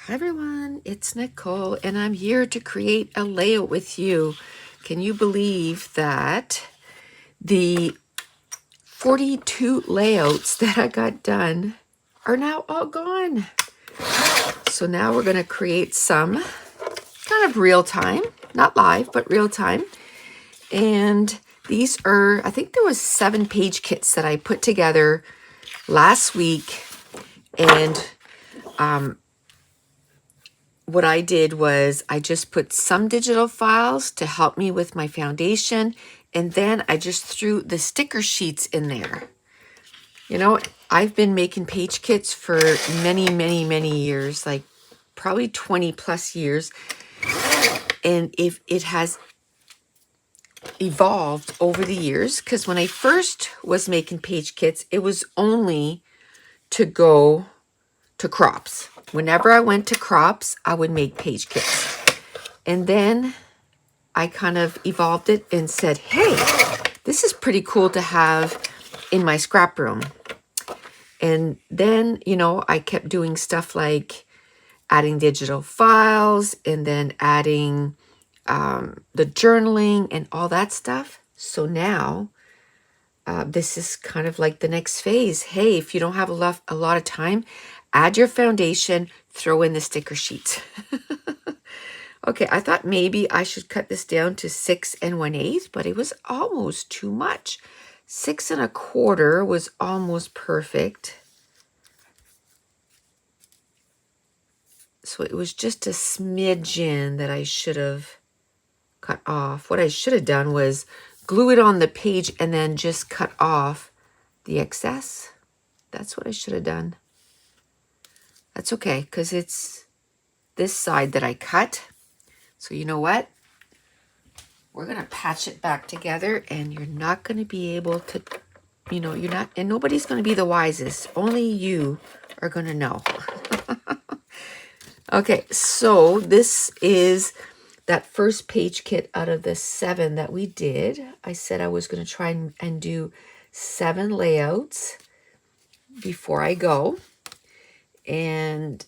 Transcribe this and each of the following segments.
Hi everyone, it's Nicole and I'm here to create a layout with you. Can you believe that the 42 layouts that I got done are now all gone? So now we're going to create some kind of real time, not live, but real time. And these are, I think there was 7 page kits that I put together last week. And what I did was I just put some digital files to help me with my foundation. And then I just threw the sticker sheets in there. You know, I've been making page kits for many years, like probably 20 plus years. And if it has evolved over the years, because when I first was making page kits, it was only to go to crops. Whenever I went to crops, I would make page kits. And then I kind of evolved it and said, hey, this is pretty cool to have in my scrap room. And then, you know, I kept doing stuff like adding digital files and then adding the journaling and all that stuff. So now this is kind of like the next phase. Hey, if you don't have a lot of time, add your foundation, throw in the sticker sheets. Okay, I thought maybe I should cut this down to 6 1/8, but it was almost too much. 6 1/4 was almost perfect. So it was just a smidgen that I should have cut off. What I should have done was glue it on the page and then just cut off the excess. That's what I should have done. That's okay, because it's this side that I cut. So you know what? We're going to patch it back together and you're not going to be able to, you know, you're not, and nobody's going to be the wisest. Only you are going to know. Okay, so this is that first page kit out of the 7 that we did. I said I was going to try and do 7 layouts before I go and,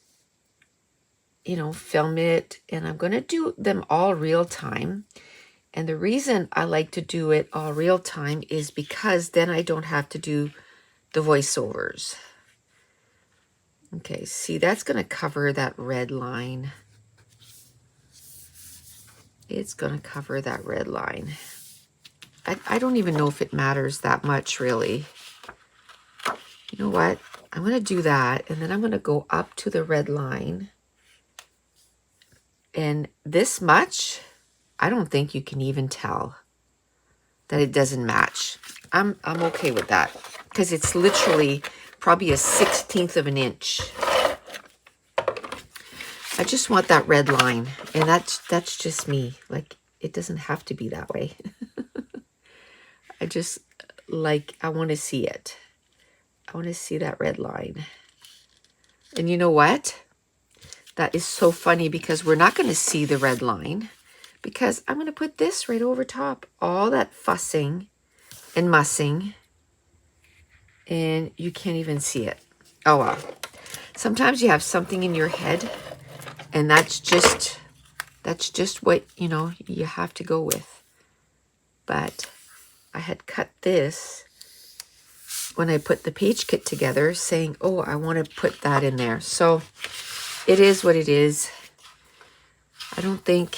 you know, film it. And I'm going to do them all real time. And the reason I like to do it all real time is because then I don't have to do the voiceovers. Okay, see, that's going to cover that red line. It's going to cover that red line. I don't even know if it matters that much, really. You know what? I'm going to do that, and then I'm going to go up to the red line. And this much, I don't think you can even tell that it doesn't match. I'm okay with that because it's literally probably a 1/16 of an inch. I just want that red line, and that's just me. Like, it doesn't have to be that way. I want to see it. I want to see that red line. And you know what? That is so funny because we're not going to see the red line because I'm going to put this right over top. All that fussing and mussing, and you can't even see it. Oh well. Sometimes you have something in your head, and that's just what, you know, you have to go with. But I had cut this when I put the page kit together, saying, oh, I want to put that in there. So it is what it is. I don't think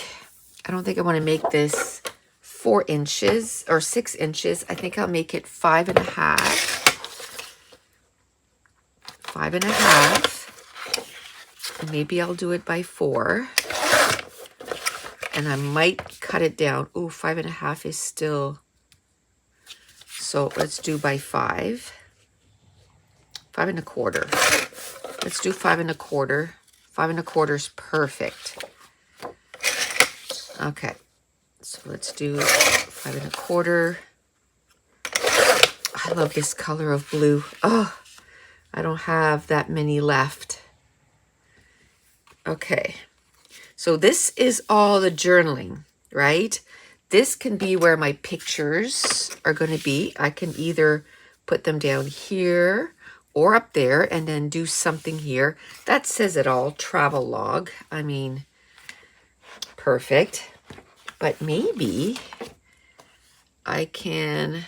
I want to make this 4 inches or 6 inches. I think I'll make it 5 1/2. 5 1/2. And maybe I'll do it by 4. And I might cut it down. Ooh, 5 1/2 is still. So let's do by 5. 5 1/4. Let's do 5 1/4. 5 1/4 is perfect. Okay. So let's do 5 1/4. I love this color of blue. Oh, I don't have that many left. Okay. So this is all the journaling, right? This can be where my pictures are going to be. I can either put them down here or up there and then do something here. That says it all, travel log. I mean, perfect. But maybe I can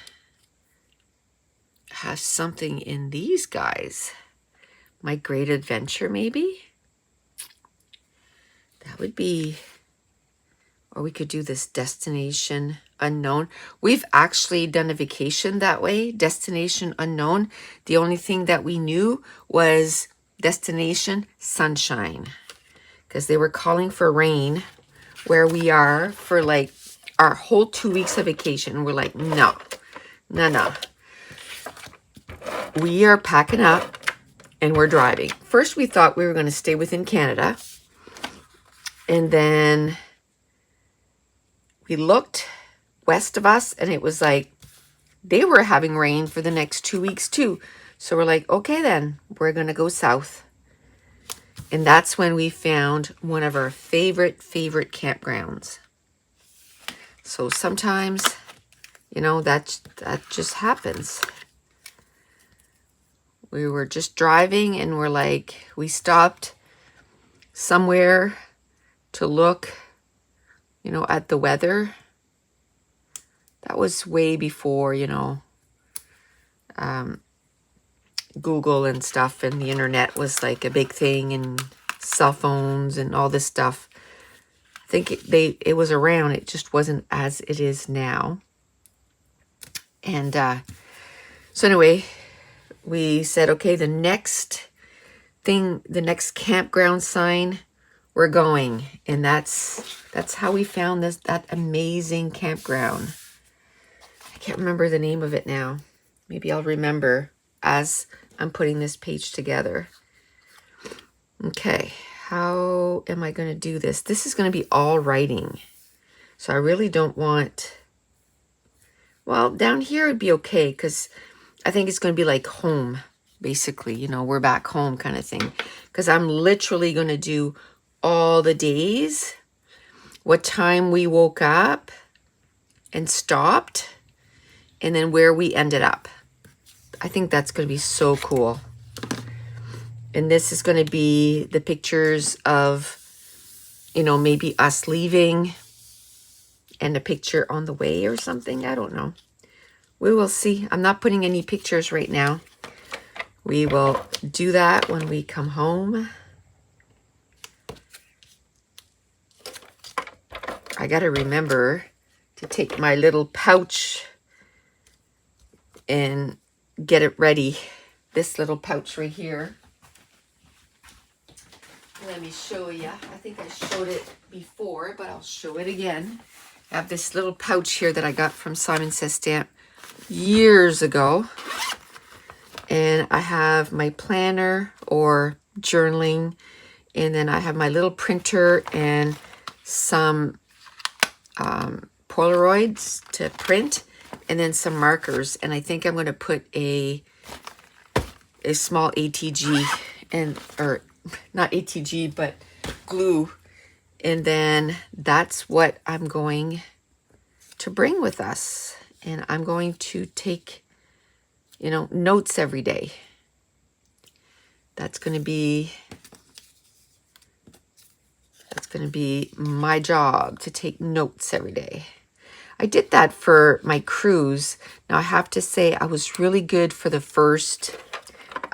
have something in these guys. My great adventure, maybe? That would be, or we could do this destination unknown. We've actually done a vacation that way, destination unknown. The only thing that we knew was destination sunshine, because they were calling for rain where we are for like our whole 2 weeks of vacation. We're like, no. We are packing up and we're driving. First, we thought we were going to stay within Canada. And then we looked west of us and it was like they were having rain for the next 2 weeks too. So we're like, okay, then we're going to go south. And that's when we found one of our favorite campgrounds. So sometimes, you know, that just happens. We were just driving and we're like, we stopped somewhere to look, you know, at the weather. That was way before, you know, Google and stuff, and the internet was like a big thing, and cell phones and all this stuff. I think it was around. It just wasn't as it is now. And so anyway, we said, okay, the next campground sign, we're going. And that's how we found that amazing campground. I can't remember the name of it now. Maybe I'll remember as I'm putting this page together. Okay, how am I going to do this? This is going to be all writing. So I really don't want... Well, down here it'd be okay because I think it's going to be like home, basically. You know, we're back home kind of thing. Because I'm literally going to do all the days, what time we woke up and stopped, and then where we ended up. I think that's going to be so cool. And this is going to be the pictures of, you know, maybe us leaving and a picture on the way or something. I don't know. We will see. I'm not putting any pictures right now. We will do that when we come home. I got to remember to take my little pouch and get it ready. This little pouch right here. Let me show you. I think I showed it before, but I'll show it again. I have this little pouch here that I got from Simon Says Stamp years ago. And I have my planner or journaling. And then I have my little printer and some Polaroids to print. And then some markers. And I think I'm going to put a small ATG or not ATG, but glue. And then that's what I'm going to bring with us. And I'm going to take, you know, notes every day. That's going to be my job, to take notes every day. I did that for my cruise. Now I have to say I was really good for the first,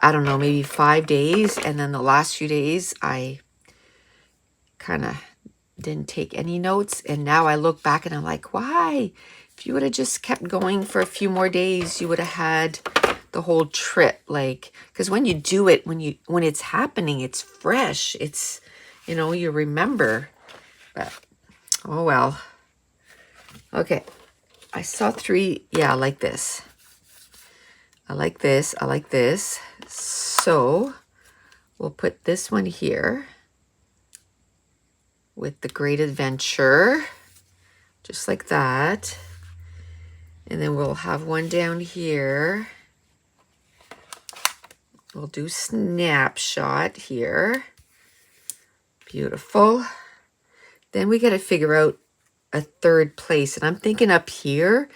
I don't know, maybe 5 days. And then the last few days, I kind of didn't take any notes. And now I look back and I'm like, why? If you would have just kept going for a few more days, you would have had the whole trip. Like, because when you do it, when it's happening, it's fresh. It's, you know, you remember. But, oh well. Okay. I saw 3. Yeah, I like this. I like this. I like this. So we'll put this one here with the Great Adventure, just like that. And then we'll have one down here. We'll do snapshot here. Beautiful. Then we got to figure out a third place. And I'm thinking up here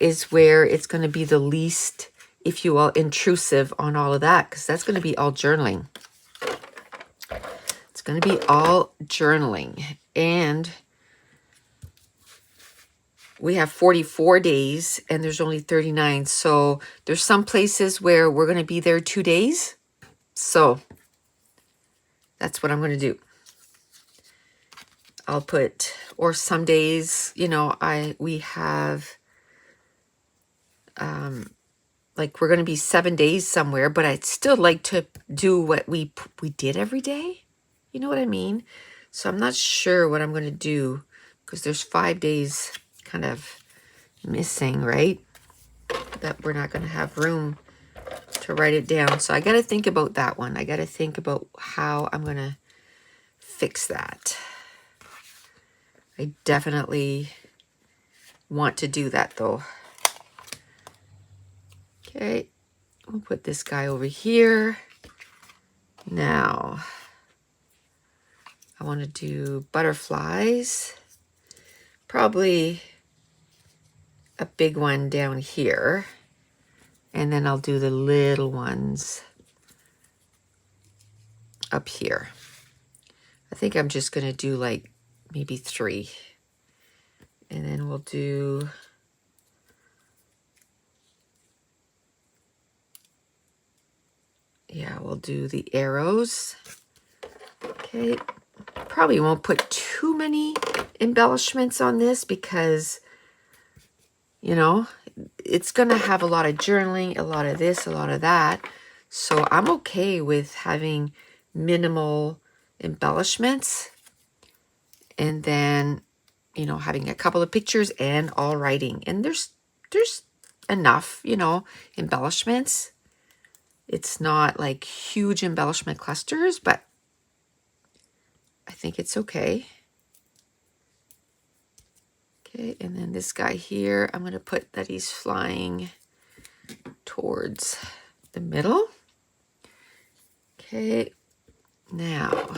is where it's going to be the least if you will, intrusive on all of that, because that's going to be all journaling. It's going to be all journaling. And we have 44 days and there's only 39. So there's some places where we're going to be there 2 days. So that's what I'm going to do. I'll put, or some days, you know, we have, like we're going to be 7 days somewhere, but I'd still like to do what we did every day. You know what I mean? So I'm not sure what I'm going to do because there's 5 days kind of missing, right? That we're not going to have room to write it down. So I got to think about that one. I got to think about how I'm going to fix that. I definitely want to do that though. Okay, we'll put this guy over here. Now, I want to do butterflies. Probably a big one down here. And then I'll do the little ones up here. I think I'm just going to do like maybe 3. And then we'll do... yeah, we'll do the arrows. Okay, probably won't put too many embellishments on this because, you know, it's going to have a lot of journaling, a lot of this, a lot of that. So I'm okay with having minimal embellishments and then, you know, having a couple of pictures and all writing. And there's enough, you know, embellishments. It's not like huge embellishment clusters, but I think it's okay. Okay, and then this guy here, I'm going to put that he's flying towards the middle. Okay, now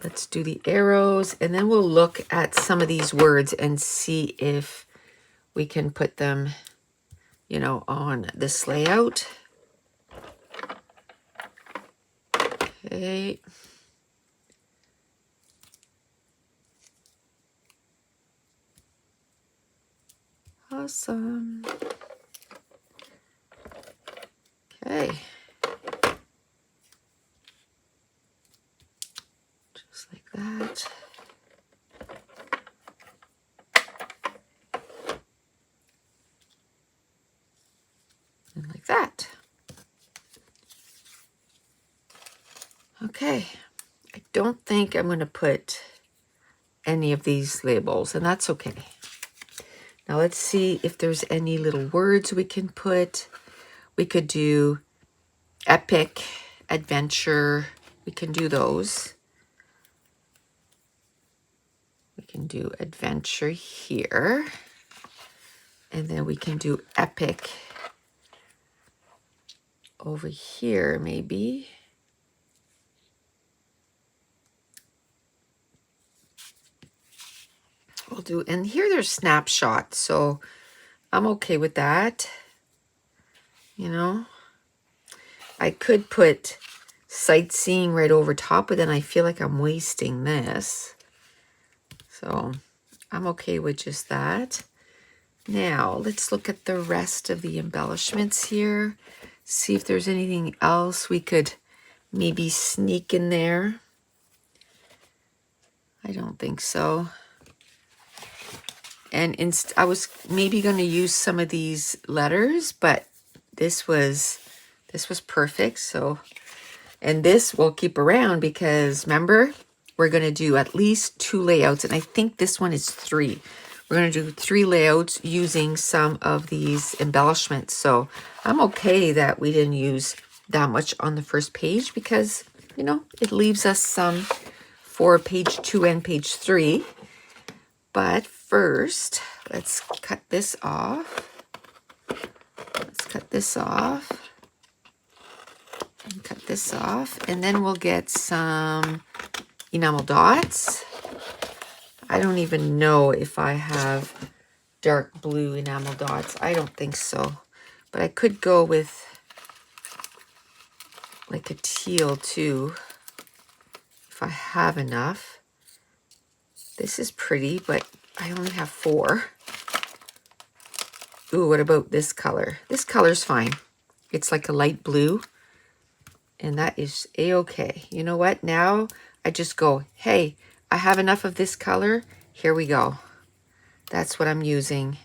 let's do the arrows, and then we'll look at some of these words and see if we can put them, you know, on this layout. Okay. Awesome. Okay. Just like that. And like that. Okay. I don't think I'm going to put any of these labels, and that's okay. Now let's see if there's any little words we can put. We could do epic, adventure. We can do those. We can do adventure here. And then we can do epic over here maybe. We'll do, and here there's snapshots, so I'm okay with that. You know, I could put sightseeing right over top, but then I feel like I'm wasting this. So I'm okay with just that. Now let's look at the rest of the embellishments here. See if there's anything else we could maybe sneak in there. I don't think so. And I was maybe going to use some of these letters, but this was perfect. So, and this we'll keep around because remember, we're going to do at least 2 layouts. And I think this one is 3. We're going to do 3 layouts using some of these embellishments. So I'm okay that we didn't use that much on the first page because, you know, it leaves us some for page 2 and page 3. But first, let's cut this off. Let's cut this off. And cut this off. And then we'll get some enamel dots. I don't even know if I have dark blue enamel dots. I don't think so. But I could go with like a teal too, if I have enough. This is pretty, but I only have 4. Ooh, what about this color? This color's fine. It's like a light blue, and that is a-okay. You know what? Now I just go, hey, I have enough of this color. Here we go. That's what I'm using,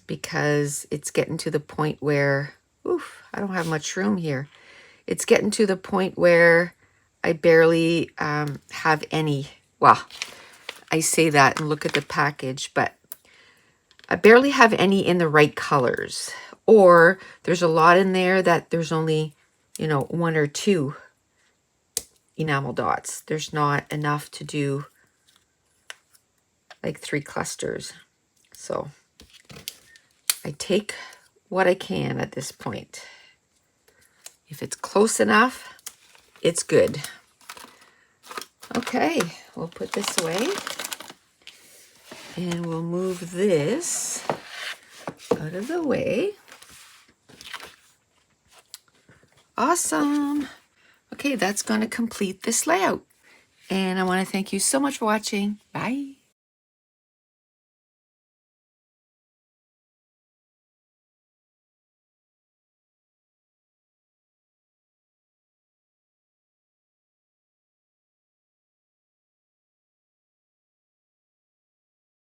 because it's getting to the point where, oof, I don't have much room here. It's getting to the point where I barely have any. Well, I say that and look at the package, but I barely have any in the right colors. Or there's a lot in there that there's only, you know, 1 or 2 enamel dots. There's not enough to do like 3 clusters. So I take what I can at this point. If it's close enough, it's good. Okay, we'll put this away. And we'll move this out of the way. Awesome. Okay, that's going to complete this layout. And I want to thank you so much for watching. Bye.